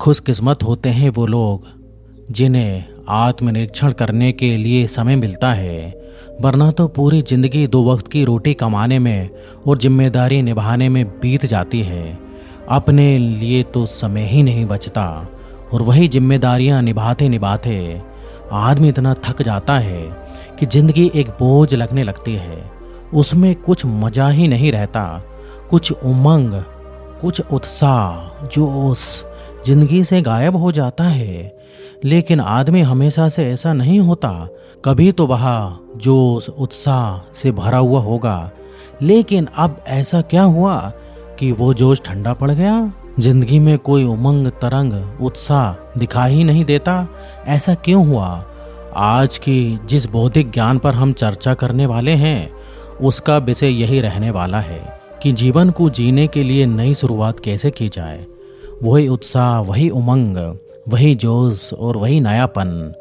खुशकिस्मत होते हैं वो लोग जिन्हें आत्मनिरीक्षण करने के लिए समय मिलता है, वरना तो पूरी जिंदगी दो वक्त की रोटी कमाने में और जिम्मेदारी निभाने में बीत जाती है। अपने लिए तो समय ही नहीं बचता और वही जिम्मेदारियां निभाते निभाते आदमी इतना थक जाता है कि जिंदगी एक बोझ लगने लगती है। उसमें कुछ मजा ही नहीं रहता, कुछ उमंग, कुछ उत्साह, जोश जिंदगी से गायब हो जाता है। लेकिन आदमी हमेशा से ऐसा नहीं होता। कभी तो वह जोश उत्साह से भरा हुआ होगा, लेकिन अब ऐसा क्या हुआ कि वो जोश ठंडा पड़ गया? जिंदगी में कोई उमंग, तरंग, उत्साह दिखाई ही नहीं देता। ऐसा क्यों हुआ? आज की जिस बौद्धिक ज्ञान पर हम चर्चा करने वाले हैं, उसका विषय यही रहने वाला है कि जीवन को जीने के लिए नई शुरुआत कैसे की जाए। वही उत्साह, वही उमंग, वही जोश और वही नयापन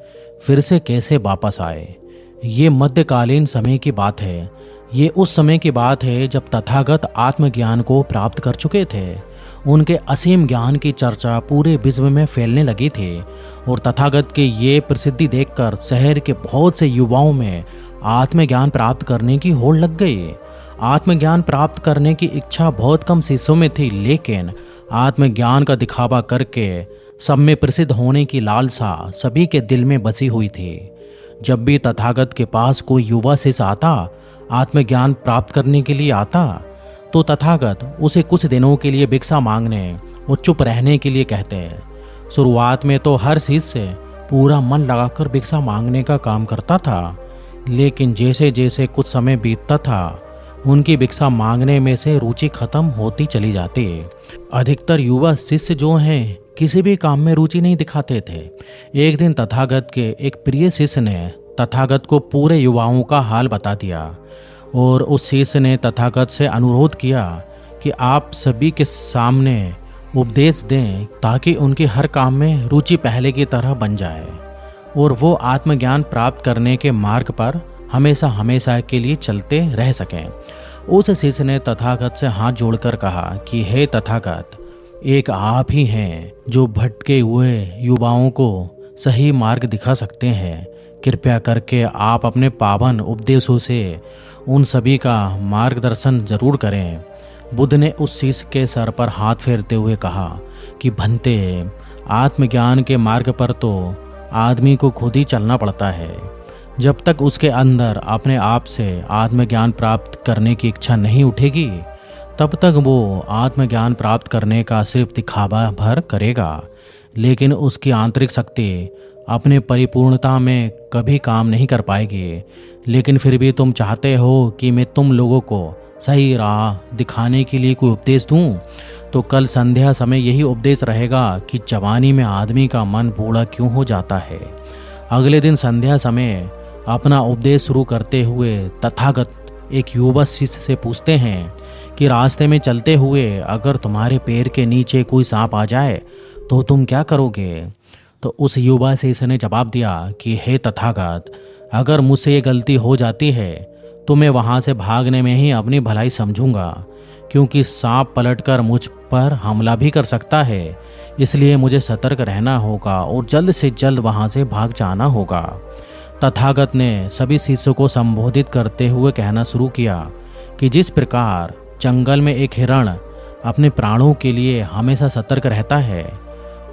फिर से कैसे वापस आए। ये मध्यकालीन समय की बात है। ये उस समय की बात है जब तथागत आत्मज्ञान को प्राप्त कर चुके थे। उनके असीम ज्ञान की चर्चा पूरे विश्व में फैलने लगी थी और तथागत के ये प्रसिद्धि देखकर शहर के बहुत से युवाओं में आत्मज्ञान प्राप्त करने की होड़ लग गई। आत्मज्ञान प्राप्त करने की इच्छा बहुत कम शिष्यों में थी, लेकिन आत्मज्ञान का दिखावा करके सब में प्रसिद्ध होने की लालसा सभी के दिल में बसी हुई थी। जब भी तथागत के पास कोई युवा शिष्य आता, आत्मज्ञान प्राप्त करने के लिए आता, तो तथागत उसे कुछ दिनों के लिए भिक्षा मांगने और चुप रहने के लिए कहते। शुरुआत में तो हर शिष्य पूरा मन लगाकर भिक्षा मांगने का काम करता था, लेकिन जैसे जैसे कुछ समय बीतता था, उनकी भिक्षा मांगने में से रुचि खत्म होती चली जाती। अधिकतर युवा शिष्य जो हैं, किसी भी काम में रुचि नहीं दिखाते थे। एक दिन तथागत के एक प्रिय शिष्य ने तथागत को पूरे युवाओं का हाल बता दिया और उस शिष्य ने तथागत से अनुरोध किया कि आप सभी के सामने उपदेश दें ताकि उनके हर काम में रुचि पहले की तरह बन जाए और वो आत्मज्ञान प्राप्त करने के मार्ग पर हमेशा हमेशा के लिए चलते रह सकें। उस शिष्य ने तथागत से हाथ जोड़कर कहा कि हे तथागत, एक आप ही हैं जो भटके हुए युवाओं को सही मार्ग दिखा सकते हैं। कृपया करके आप अपने पावन उपदेशों से उन सभी का मार्गदर्शन जरूर करें। बुद्ध ने उस शिष्य के सर पर हाथ फेरते हुए कहा कि भंते, आत्मज्ञान के मार्ग पर तो आदमी को खुद ही चलना पड़ता है। जब तक उसके अंदर अपने आप से आत्मज्ञान प्राप्त करने की इच्छा नहीं उठेगी, तब तक वो आत्मज्ञान प्राप्त करने का सिर्फ दिखावा भर करेगा, लेकिन उसकी आंतरिक शक्ति अपने परिपूर्णता में कभी काम नहीं कर पाएगी। लेकिन फिर भी तुम चाहते हो कि मैं तुम लोगों को सही राह दिखाने के लिए कोई उपदेश दूं, तो कल संध्या समय यही उपदेश रहेगा कि जवानी में आदमी का मन बूढ़ा क्यों हो जाता है। अगले दिन संध्या समय अपना उपदेश शुरू करते हुए तथागत एक युवा शिष्य से पूछते हैं कि रास्ते में चलते हुए अगर तुम्हारे पैर के नीचे कोई सांप आ जाए तो तुम क्या करोगे? तो उस युवा शिष्य ने जवाब दिया कि हे तथागत, अगर मुझसे ये गलती हो जाती है तो मैं वहाँ से भागने में ही अपनी भलाई समझूंगा, क्योंकि सांप पलटकर मुझ पर हमला भी कर सकता है। इसलिए मुझे सतर्क रहना होगा और जल्द से जल्द वहाँ से भाग जाना होगा। तथागत ने सभी शिष्यों को संबोधित करते हुए कहना शुरू किया कि जिस प्रकार जंगल में एक हिरण अपने प्राणों के लिए हमेशा सतर्क रहता है,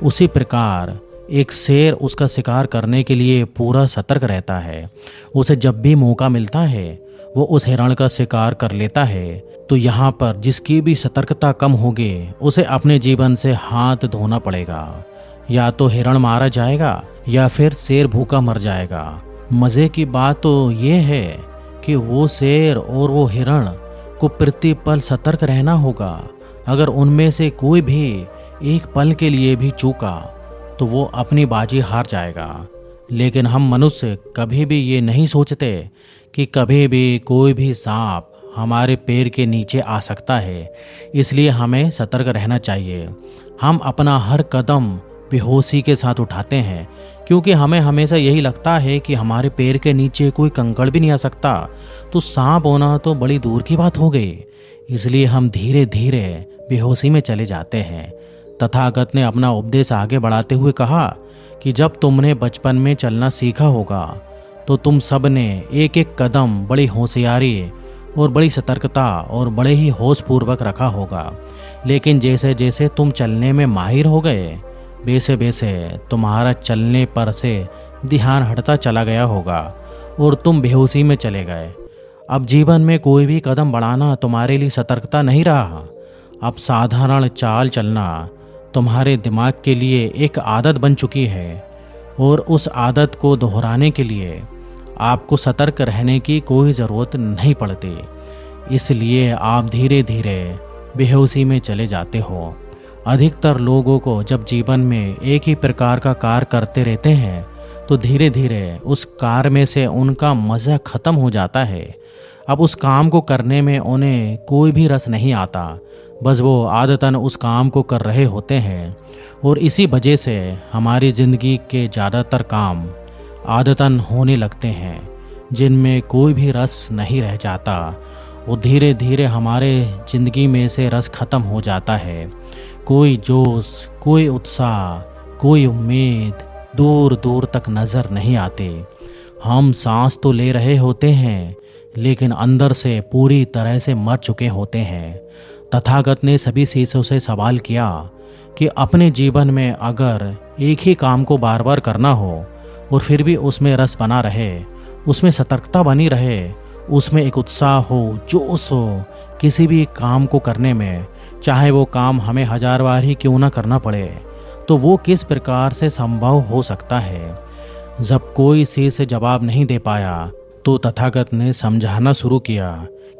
उसी प्रकार एक शेर उसका शिकार करने के लिए पूरा सतर्क रहता है। उसे जब भी मौका मिलता है वो उस हिरण का शिकार कर लेता है। तो यहाँ पर जिसकी भी सतर्कता कम होगी, उसे अपने जीवन से हाथ धोना पड़ेगा। या तो हिरण मारा जाएगा या फिर शेर भूखा मर जाएगा। मज़े की बात तो ये है कि वो शेर और वो हिरण को प्रतिपल सतर्क रहना होगा। अगर उनमें से कोई भी एक पल के लिए भी चूका तो वो अपनी बाजी हार जाएगा। लेकिन हम मनुष्य कभी भी ये नहीं सोचते कि कभी भी कोई भी सांप हमारे पैर के नीचे आ सकता है। इसलिए हमें सतर्क रहना चाहिए। हम अपना हर कदम बेहोशी के साथ उठाते हैं, क्योंकि हमें हमेशा यही लगता है कि हमारे पैर के नीचे कोई कंकड़ भी नहीं आ सकता, तो सांप होना तो बड़ी दूर की बात हो गई। इसलिए हम धीरे धीरे बेहोशी में चले जाते हैं। तथागत ने अपना उपदेश आगे बढ़ाते हुए कहा कि जब तुमने बचपन में चलना सीखा होगा तो तुम सब ने एक एक कदम बड़ी होशियारी और बड़ी सतर्कता और बड़े ही होश पूर्वक रखा होगा। लेकिन जैसे जैसे तुम चलने में माहिर हो गए, वैसे वैसे तुम्हारा चलने पर से ध्यान हटता चला गया होगा और तुम बेहोशी में चले गए। अब जीवन में कोई भी कदम बढ़ाना तुम्हारे लिए सतर्कता नहीं रहा। अब साधारण चाल चलना तुम्हारे दिमाग के लिए एक आदत बन चुकी है और उस आदत को दोहराने के लिए आपको सतर्क रहने की कोई ज़रूरत नहीं पड़ती। इसलिए आप धीरे धीरे बेहोशी में चले जाते हो। अधिकतर लोगों को जब जीवन में एक ही प्रकार का कार्य करते रहते हैं तो धीरे धीरे उस कार्य में से उनका मज़ा ख़त्म हो जाता है। अब उस काम को करने में उन्हें कोई भी रस नहीं आता, बस वो आदतन उस काम को कर रहे होते हैं। और इसी वजह से हमारी ज़िंदगी के ज़्यादातर काम आदतन होने लगते हैं जिनमें कोई भी रस नहीं रह जाता। वो धीरे धीरे हमारे ज़िंदगी में से रस ख़त्म हो जाता है। कोई जोश, कोई उत्साह, कोई उम्मीद दूर दूर तक नज़र नहीं आते। हम सांस तो ले रहे होते हैं लेकिन अंदर से पूरी तरह से मर चुके होते हैं। तथागत ने सभी शिष्यों से सवाल किया कि अपने जीवन में अगर एक ही काम को बार बार करना हो और फिर भी उसमें रस बना रहे, उसमें सतर्कता बनी रहे, उसमें एक उत्साह हो, जोश हो किसी भी काम को करने में, चाहे वो काम हमें 1000 बार ही क्यों ना करना पड़े, तो वो किस प्रकार से संभव हो सकता है। जब कोई शिष्य जवाब नहीं दे पाया तो तथागत ने समझाना शुरू किया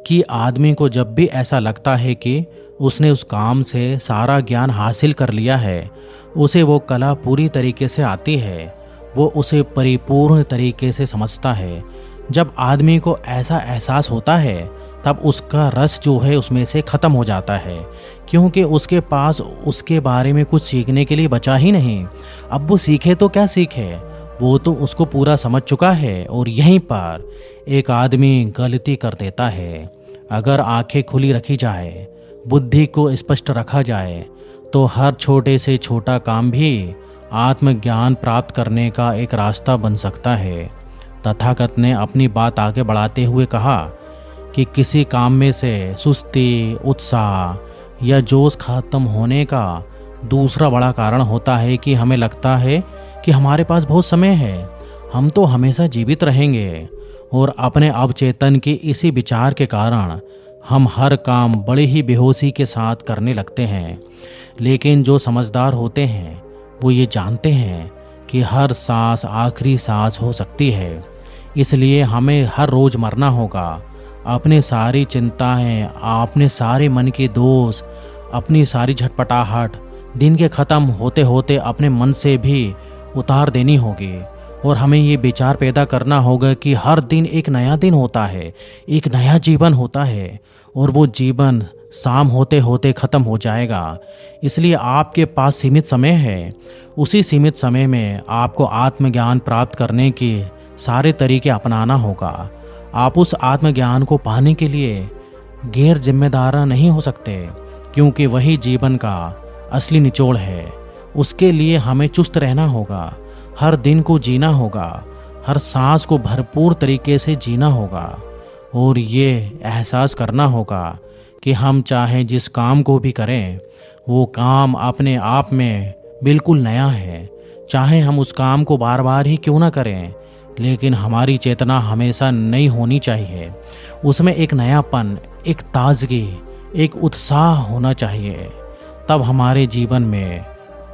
कि आदमी को जब भी ऐसा लगता है कि उसने उस काम से सारा ज्ञान हासिल कर लिया है, उसे वो कला पूरी तरीके से आती है, वो उसे परिपूर्ण तरीके से समझता है। जब आदमी को ऐसा एहसास होता है तब उसका रस जो है उसमें से ख़त्म हो जाता है, क्योंकि उसके पास उसके बारे में कुछ सीखने के लिए बचा ही नहीं। अब वो सीखे तो क्या सीखे, वो तो उसको पूरा समझ चुका है। और यहीं पर एक आदमी गलती कर देता है। अगर आंखें खुली रखी जाए, बुद्धि को स्पष्ट रखा जाए, तो हर छोटे से छोटा काम भी आत्मज्ञान प्राप्त करने का एक रास्ता बन सकता है। तथागत ने अपनी बात आगे बढ़ाते हुए कहा कि किसी काम में से सुस्ती, उत्साह या जोश खत्म होने का दूसरा बड़ा कारण होता है कि हमें लगता है कि हमारे पास बहुत समय है, हम तो हमेशा जीवित रहेंगे। और अपने अवचेतन के इसी विचार के कारण हम हर काम बड़े ही बेहोशी के साथ करने लगते हैं। लेकिन जो समझदार होते हैं वो ये जानते हैं कि हर सांस आखिरी सांस हो सकती है, इसलिए हमें हर रोज़ मरना होगा। अपने सारी चिंताएं, अपने सारे मन के दोष, अपनी सारी झटपटाहट दिन के ख़त्म होते होते अपने मन से भी उतार देनी होगी। और हमें ये विचार पैदा करना होगा कि हर दिन एक नया दिन होता है, एक नया जीवन होता है और वो जीवन शाम होते होते ख़त्म हो जाएगा। इसलिए आपके पास सीमित समय है। उसी सीमित समय में आपको आत्मज्ञान प्राप्त करने के सारे तरीके अपनाना होगा। आप उस आत्मज्ञान को पाने के लिए गैर जिम्मेदार नहीं हो सकते, क्योंकि वही जीवन का असली निचोड़ है। उसके लिए हमें चुस्त रहना होगा, हर दिन को जीना होगा, हर सांस को भरपूर तरीके से जीना होगा और ये एहसास करना होगा कि हम चाहे जिस काम को भी करें वो काम अपने आप में बिल्कुल नया है। चाहे हम उस काम को बार बार ही क्यों ना करें, लेकिन हमारी चेतना हमेशा नई होनी चाहिए। उसमें एक नयापन, एक ताजगी, एक उत्साह होना चाहिए। तब हमारे जीवन में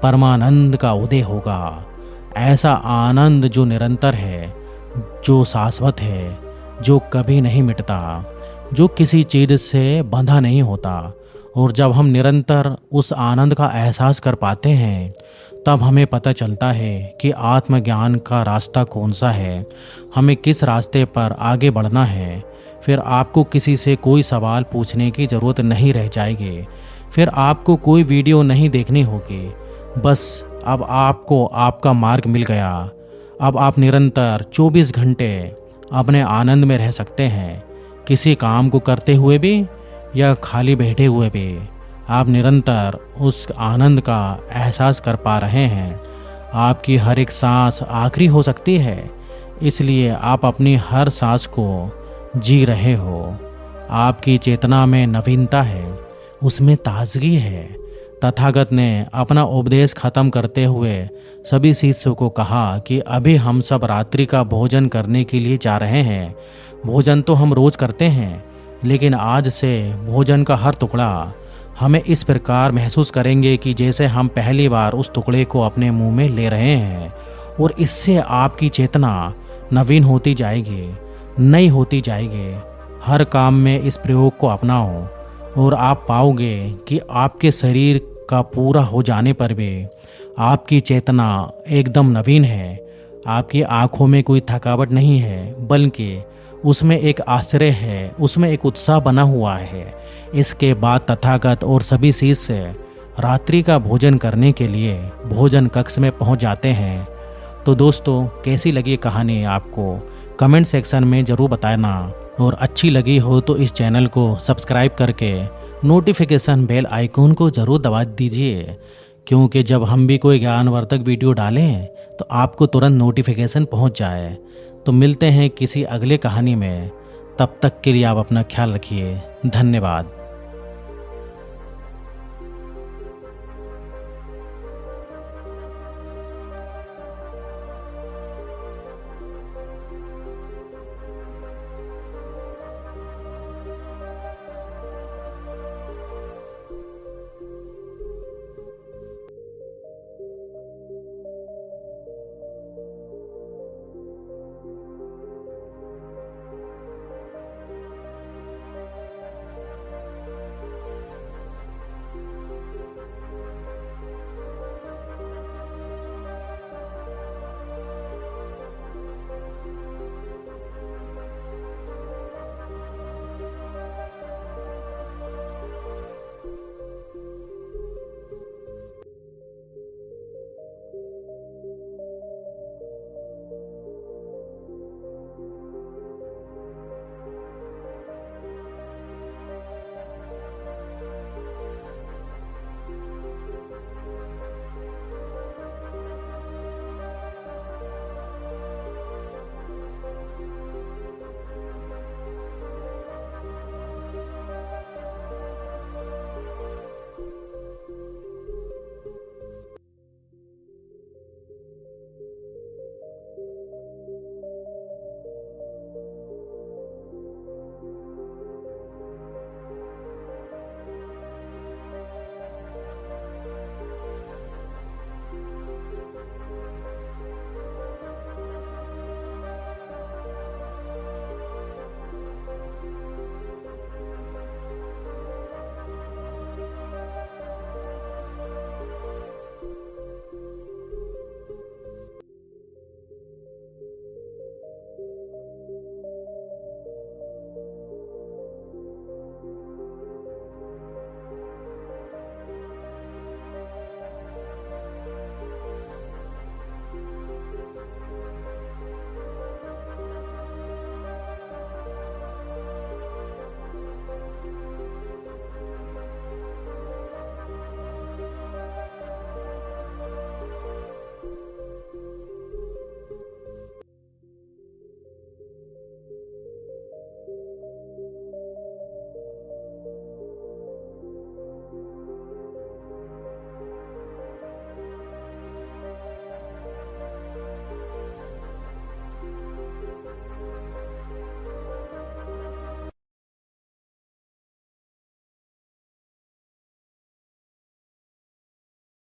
परमानंद का उदय होगा। ऐसा आनंद जो निरंतर है, जो शाश्वत है, जो कभी नहीं मिटता, जो किसी चीज़ से बंधा नहीं होता। और जब हम निरंतर उस आनंद का एहसास कर पाते हैं तब हमें पता चलता है कि आत्मज्ञान का रास्ता कौन सा है, हमें किस रास्ते पर आगे बढ़ना है। फिर आपको किसी से कोई सवाल पूछने की ज़रूरत नहीं रह जाएगी। फिर आपको कोई वीडियो नहीं देखनी होगी। बस अब आपको आपका मार्ग मिल गया। अब आप निरंतर 24 घंटे अपने आनंद में रह सकते हैं, किसी काम को करते हुए भी या खाली बैठे हुए भी। आप निरंतर उस आनंद का एहसास कर पा रहे हैं। आपकी हर एक सांस आखिरी हो सकती है, इसलिए आप अपनी हर सांस को जी रहे हो। आपकी चेतना में नवीनता है, उसमें ताजगी है। तथागत ने अपना उपदेश खत्म करते हुए सभी शिष्यों को कहा कि अभी हम सब रात्रि का भोजन करने के लिए जा रहे हैं। भोजन तो हम रोज करते हैं, लेकिन आज से भोजन का हर टुकड़ा हमें इस प्रकार महसूस करेंगे कि जैसे हम पहली बार उस टुकड़े को अपने मुंह में ले रहे हैं। और इससे आपकी चेतना नवीन होती जाएगी, नई होती जाएगी। हर काम में इस प्रयोग को अपनाओ और आप पाओगे कि आपके शरीर का पूरा हो जाने पर भी आपकी चेतना एकदम नवीन है। आपकी आंखों में कोई थकावट नहीं है, बल्कि उसमें एक आश्चर्य है, उसमें एक उत्साह बना हुआ है। इसके बाद तथागत और सभी शिष्य रात्रि का भोजन करने के लिए भोजन कक्ष में पहुंच जाते हैं। तो दोस्तों, कैसी लगी कहानी आपको कमेंट सेक्शन में ज़रूर बताना, और अच्छी लगी हो तो इस चैनल को सब्सक्राइब करके नोटिफिकेशन बेल आइकॉन को ज़रूर दबा दीजिए, क्योंकि जब हम भी कोई ज्ञानवर्धक वीडियो डालें तो आपको तुरंत नोटिफिकेशन पहुंच जाए। तो मिलते हैं किसी अगले कहानी में, तब तक के लिए आप अपना ख्याल रखिए। धन्यवाद।